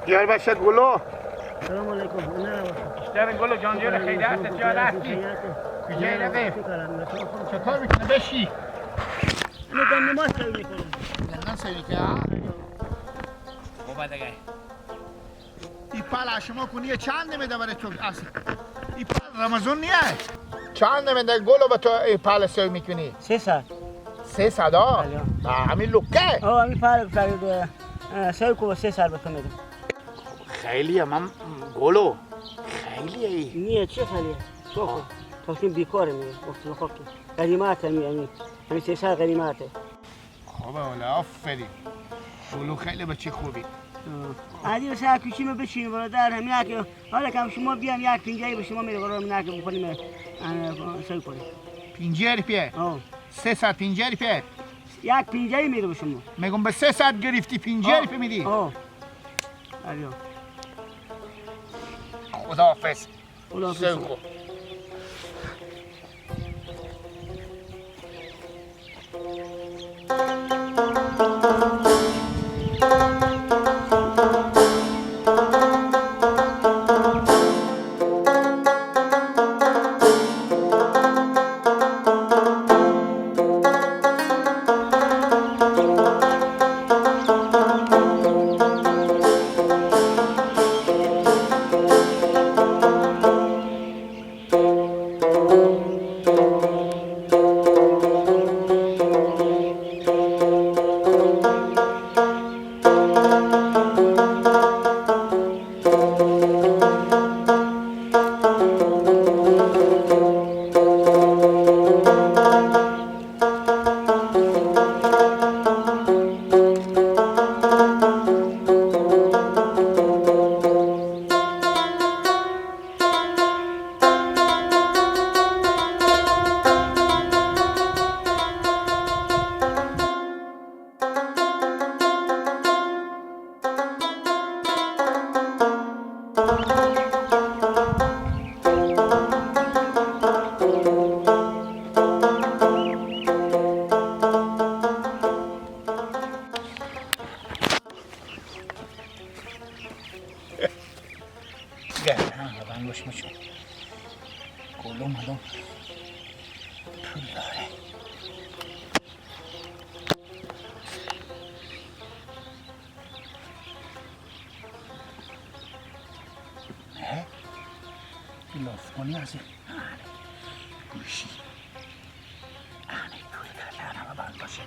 بیار باشد گلو. سلام علیکم. بیشتر گلو جان جان خیلی هست جا رفتی. کجایی رفتی؟ چه کار میکنه بشی؟ من نماز سوی میکنم. دندان سوی که ها؟ خوبه دیگه. این پال شما کنیه چند نمیده برای تو اصلا؟ این پال رمضان نیه؟ چند نمیده گلو به تو این پال سوی میکنی؟ 300. 300 ها؟ همین لکه؟ همین پال سوی کو 300 بتون میدم. خیلیه من گلو. خیلیه ای. نیه چه خیلیه؟ شوخو. تاشون بیکاره میگه. وقتی بخواب که. غنیمته میگه همین 300 غنیمته. خوبه ولی آفرین. گلو خیلی بچه خوبی. عادی واسه کوچیمو بچین برادر همین که حالا که شما بیام یک پنجایی به شما میره برای من که بخوریم سوی کنیم. 50 روپیه؟ 350 روپیه؟ یک پنجایی میره به شما. میگم به 300 گرفتی 50 روپیه میدی؟ الو. خداحافظ. خداحافظ. سوکو. لافگانی از این گوشی پول کردن همه بند باشه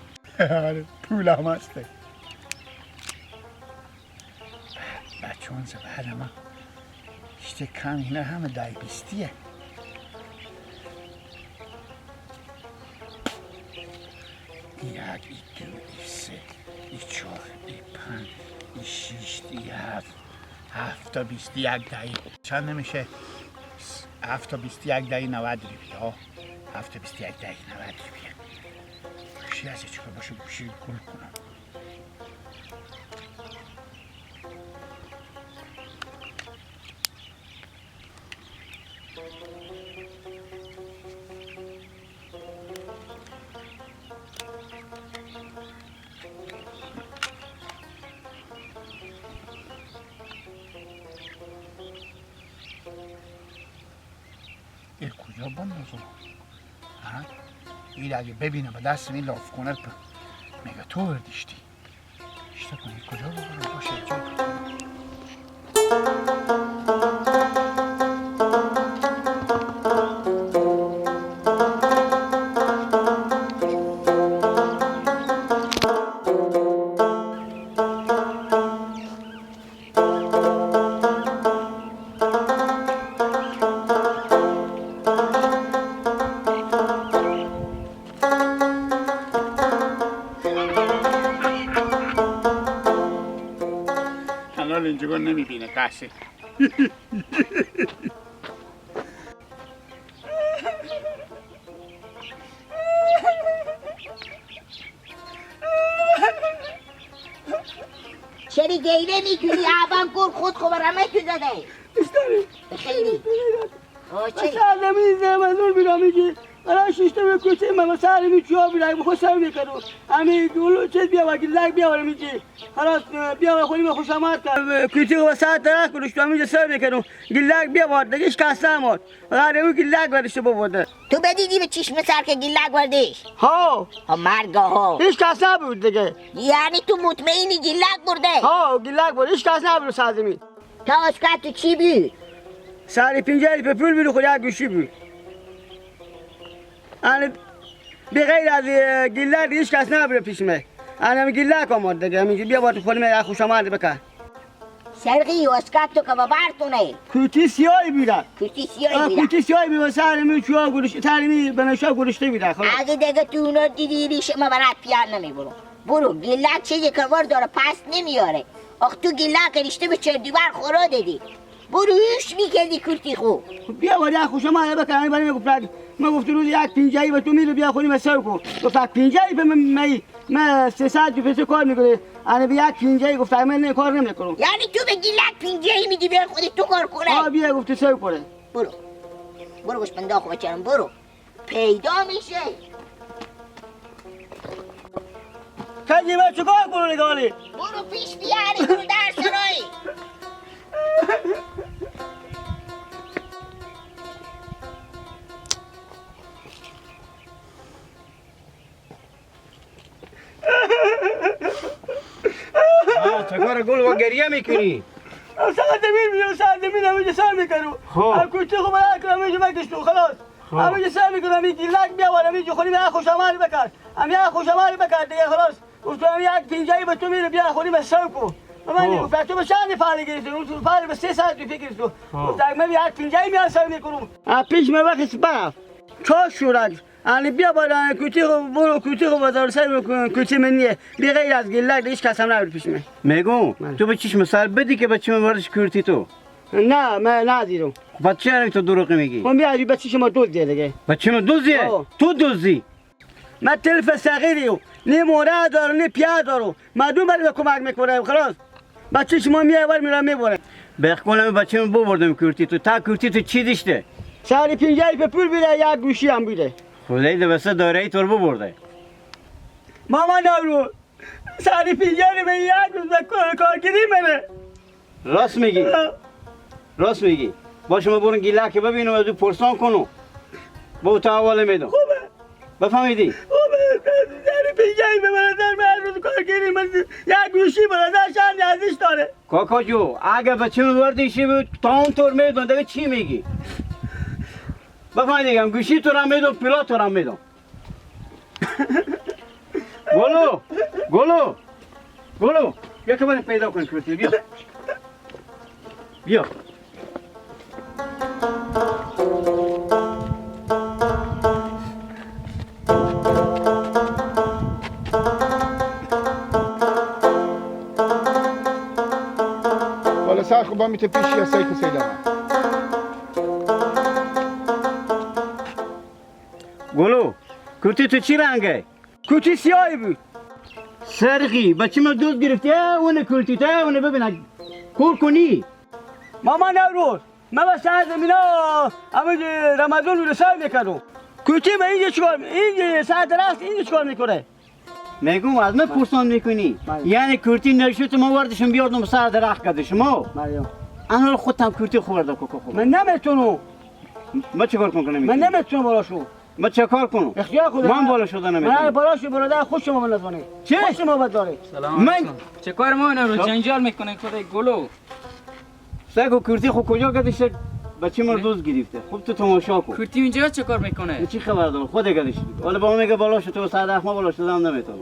پول هم هسته بچه اون زبهر ما اشته کم اینه همه 10-20 یک، ای دو، ای سه، ای چهار، ای 5، ای 6، ای 7 7 تا 21 دهی چند نمیشه؟ 7 تا 21 دهی 90 روپیه ها 7 تا 21 دهی 90 روپیه گوشی از چکا باشه گوشی گل کنم این کجا بندازم؟ این اگه ببینه به دست این لاف کنر میگه تو بردیشتی اشتا کنی کجا بگرم باشه جا اینجا نمیبینه کسی داری گیره میکنی آبان کن خود خبرمه تو داده خیلی چه؟ سرزمین زمزون بیرا میگی برای شیشته به کوچه من سر میچی ها بیرا بخواه سر میکنم همین گلو چیز بیا و گلک بیا و میگی خلاص بیا و خونی خوش آمد کرد کوچه و ساعت درست کنش تو همینجا سر میکنم گلک بیا بارد دیگه ایش کس نماد فقط اون گلک بردشته ببوده تو بدیدی به چشم سر که گلک بردش؟ ها مرگا ها هیچ کس نبود دیگه یعنی تو مطمئنی گلک برده؟ ها گلک بود هیچ کس نبود سرزمین تا اسکت تو چی بود؟ سر 50 به پول بیرو خود یک گوشی بود یعنی بغیر از گلک هیچ کس نبود پیش من انا گلک آمد دیگه همینجا بیا با تو خودم یک خوش آمد بکن سرقی و اسکت تو که ببرتونه کوتی سیاهی بیرد کشتی سیاهی بیرم کوتی سیاهی بیرد سر میچوها گلشته ترمی بنشا گلشته بیرد خلاص اگه دیگه تو اونا دیدی ریش ما برات پیار نمیبرم برو گلک چیزی که ور داره پس نمیاره آخ تو گلک رشته به چه دیوار خورا دیدی برو هیچ میکردی کرتی خوب بیا با یک خوش آمد بکن برای میگفت ما گفت روز یک 50 به تو میره بیا خونی مساو کو گفت 50 به من 300 جو پیسه کار میکنه انا به یک 50 گفت من کار نمیکنم یعنی تو به گلک 50 میدی بر خودت تو کار کنه بیا گفت سو کنه برو گوش بنداخ بچرم برو پیدا میشه کجی با چکار کنه نگالی برو پیش بیاری برو در سرایی چکار گل و گریه میکنی؟ سرزمین همینجا سر میکنم کوچه خوب همینجا بکشتو خلاص همینجا سر میکنم همینجا لک بیاور همینجا خونی من خوش آمد بکن همین خوش آمد بکن دیگه خلاص گفتم یک 50 به تو میره بیا خونی من سو کو من گفتم تو به چند پاره گرفتی تو پاره به 300 فکر تو گفتم من یک 50 میان سر میکنم پیش من وقت برف چه شورج یعنی بیا بالا کوچه خوب برو کوچه خوب بازار سر کوچه منیه بی غیر از گلک هیچ کس هم نبود پیش من میگم تو به چشم سر بدی که بچه من وردش کرتی تو نه من ندیدم بچه تو دروغ میگی من بیا بچه شما دوزیه دیگه بچه من دوزیه تو دوزی من تلف صغیریم نه موره دارم نه پیاده دارم مردم برای کمک میکنه خلاص بچه شما میاره میرم میبره بخونم بچه من ببردم کرتی تو تا کرتی تو چی داشته سر 50 به پول بیده یک گوشی هم بیده خدای دوسته داره ای تو رو ببرده ماما نورو سر 50 به یک روز کارگیری منه راست میگی باشه ما برون گیلک ببینم از او پرسان کنو با تو حواله میدم خوبه بفهمیدی؟ خوبه سر 50 به من در من روز کارگیری من یک گوشی برادر شن ارزش داره کاکا جو اگه بچه من وردیشی بود تا اون طور میدون دیگه چی میگی؟ بفهمیدی گوشی تو را میدم پیلا تو را میدم گلو بیا که من پیدا کن کرتی بیا حالا سر خوبا میته پیشی یا سایت سیدم گلو کرتی تو چی رنگه؟ کوچی سیاهی بود سرخی بچه من دوست گرفتی اونه کرتی تا اونه ببین کور کنی ماما نوروز من با سر زمینا همه رمضان رو سر میکنم کوچی من اینجا چکار اینجا سر درست اینجا چکار میکنه میگم از من پرسان میکنی یعنی کرتی نشوت ما وردشم بیاردم سر درخت کدش ما مریم آنها رو خودم کرتی خوردم کوکو خوب من نمیتونم ما چه کار کنم من نمیتونم بالا شو ما چه کار کنم اختیار خودم من بالا شدن من نمیتونم بالا شو برادر خوش شما بنظانه چه؟ خوش شما بداره من چه کار ما رو جنجال میکنه خدای گلو سگو کرتی خود کجا کدش بچه من دوست گرفته خوب تو تماشا کن کرتی اینجا چه کار میکنه چی خبر داره خود کدش ولی با میگه بالا شد تو سر درخت ما بالا شدم نمیتونم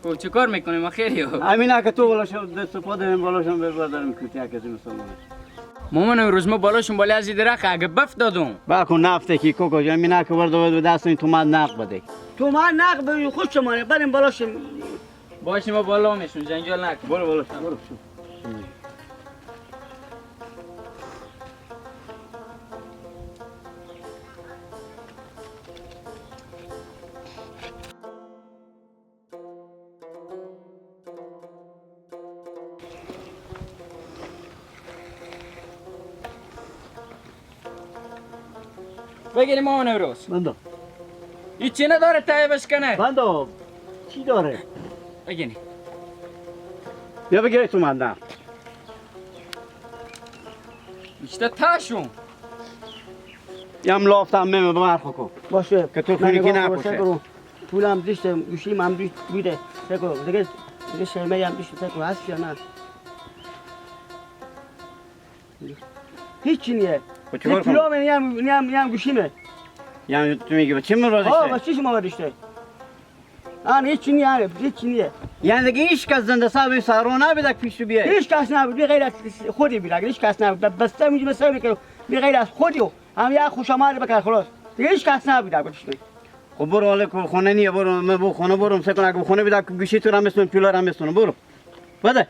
او چه کار میکنه ما خیلی همین که تو بالا شد دست پا داریم بالا شدم بردارم کرتی کسی مثلا مامان روز ما بالاشون بالا از درخت اگه بف دادم باکو نفته کی کوکو جان مینا که ورد و دست این تو من نق بده تو من نق به خوش شما بریم بالا شو باشه ما بالا میشون جنجال نکن برو بالا برو بگیریم مامان نوروز. بندو هیچی نداره تایه بشکنه. بندو چی داره؟ بگیریم. بیا بگیری تو مندم. بیشتر تاشون. یم لافتم به برخو کن. باشه که تو خونگی نباشه. پولم دیشته گوشیم هم دیشت بوده سکو دیگه شرمه هم دیشته سکو هست یا نه هیچی نیه خب چیکار کنم؟ پولام نیم گوشیمه یعنی تو میگی چی مرادشه؟ با چی شما بردیشته آن هیچی نیه هیچی نیه یعنی دیگه هیچ کس زنده صاحب سارو نبیده پیش تو بیای. هیچ کس نبود بی غیر از خودی بیاد هیچ کس نبود بسته میگه مثلا میکنه بی غیر از خودی و هم یه خوشامد بکر خلاص دیگه هیچ کس نبود گوشت خب برو حالا که خونه نیه برو من بو خونه برم سه کنه اگه خونه بیاد گوشی تو رم میسون پیلار هم میسون برو بده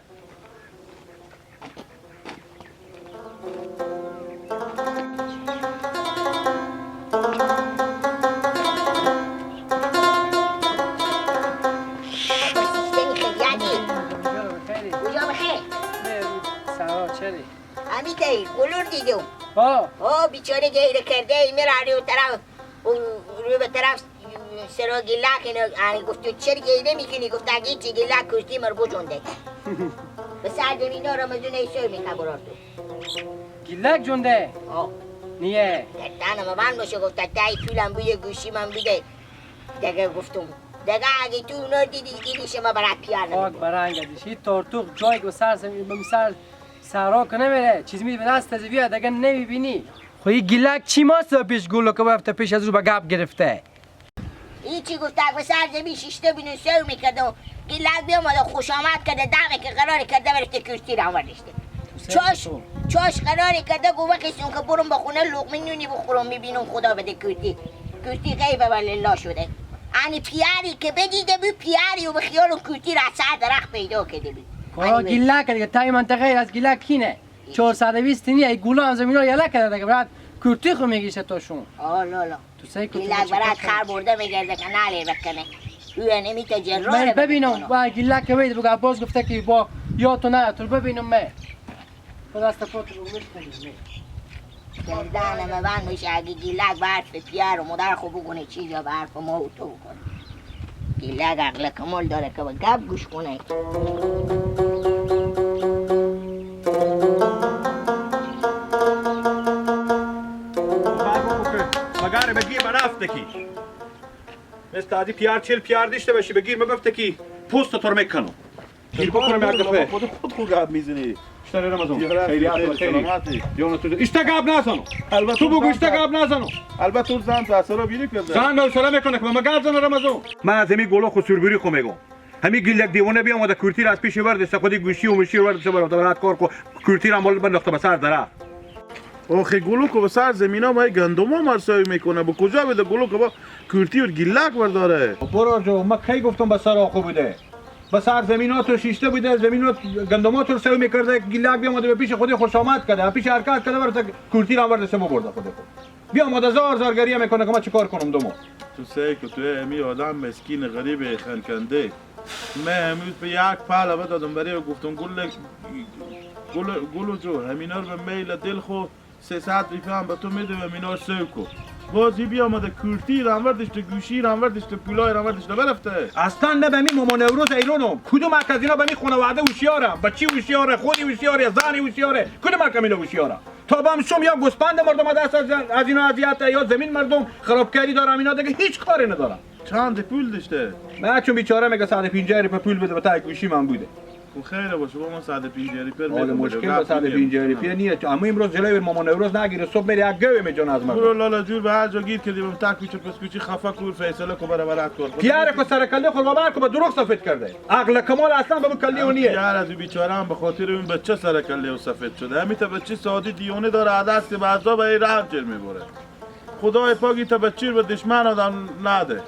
سیستمی خیلی کجا بخیر سلام چلی؟ همی تایی گلور دیدم ها بیچاره گیره کرده میره رو طرف رو به طرف سرا گیلک اینو گفت تو چرا گیره میکنی گفت اگه چی گیلک کشتی مر بجونده به سردمین ها رمزون ایسوی میکنه برار تو گیلک جونده نیه دهنم من باشه گفت تایی پولم بوده گوشی من بوده دیگه گفتم دیگه اگه تو اونا دیدی دیدیش ما برات پیار خاک نمید برنگ دیشی تورتوق جایی که سر سرا کنه میره چیز میده به دست از بیاد دیگه نمیبینی خب این گیلک چی ماست پیش گلو که بفته پیش از رو به گپ گرفته هیچی گفت اگه سردمین شیشته بینو سو میکردم گیلک بیامد خوش آمد کرده دقیقه که قرار کرده برشته کشتی رو آوردشته چاش قراری کرده گو وقیسون که برم با خونه لقمه نونی بخورم میبینم خدا بده کشتی غیبه والله شده یعنی پیاری که بدیده بود پیاری و به خیال کشتی را سر درخت پیدا کرده بود گیلک دیگه تای منطقه از گیلک کینه 420 نیه گولا هم زمین رو یلک کرده دیگه برات کرتی خو میگیشه توشون لالا تو سعی کن گیلک برات خر برده میگرده که نالی بکنه روی نمیته جراره من ببینم با گیلک که بید بگه باز گفته که با یا تو نه تو ببینم من با دست پات رو میشکنیم دهنم بند میشه اگه گیلک به حرف پیار و مادر خوب بگونه چیز یا به حرف ما و تو بکنه گیلک عقل کمال داره که به گپ گوش کنه مگاره بگیر من افتکی مثل عادی پیار چل پیار داشته باشی بگیر من بفتکی پوست تو رو میکنم گیر بکنم یک دفعه خود خوب گپ میزنی اشتری رمزون خیریات خیری و سلامتی دیونه تو اشتا گپ نزنو البته تو بگو اشتا گپ نزنو البته تو زن تو اثرا بیری کرده زن نو سلام میکنه که من گپ زنو رمزون من از همی گلو خود سربری خو میگم همی گیلک دیوانه بیام و کورتی را از پیش ورد است خودی گوشی و مشی ورد سبارم تو برات کار کو کورتی را مال بنداخته به سر درخت اوخی گلو که به سر زمین ها گندم ها مرساوی میکنه با کجا بده گلو که با کورتی و گیلک برداره برو جو من کی گفتم به سر آخو بوده به سر زمینات رو شیشته بوده زمینات گندمات رو سوی میکرده گیلک بیامده به پیش خودی خوش آمد کرده پیش حرکت کرده برات کورتی را آورده سمو برده خود بیامده زار گریه میکنه که من چیکار کنم دومو تو سه که تو امی آدم مسکین غریب خنکنده من امروز به یک پهلوه دادم برای گفتم گلو جو همینا رو به میل دل خو 300 ریفه هم به تو میده و همینا رو سو کو بازی بیامده کورتی را آوردش تو گوشی را آوردش تو پولای را آوردش تو برفته اصلا نه به می مامان نوروز ایرانم کدوم یک از اینا به می خانواده هوشیاره بچی هوشیاره خودی هوشیاره زنی هوشیاره کدوم یک اینا هوشیاره تا بهم شوم یا گوسپند مردم دست از اینا اذیت یا زمین مردم خرابکاری دارم اینا دیگه هیچ کاری ندارم چند پول داشته من چون بیچاره میگه 150 روپیه پول بده تا گوشی من بوده خب خیره باشه با من 150 روپیه حالا مشکل با 150 روپیه نیست اما امروز جلوی مامان نوروز نگیره صبح بری یک گوی میجون از من برو لالا جور به هر جا گیر کردیم تک پیچ پس کوچی خفا کور فیصله کو برابرت کن پیاره کو سر کله خود بابا کو به دروغ سفید کرده عقل کمال اصلا به کله اونیه یار از بیچاره هم به خاطر این بچه سر کله و سفید شده همین تا بچه سادی دیونه داره دست بعضا به راه جر میبره خدای پاکی تا بچه به دشمن آدم نده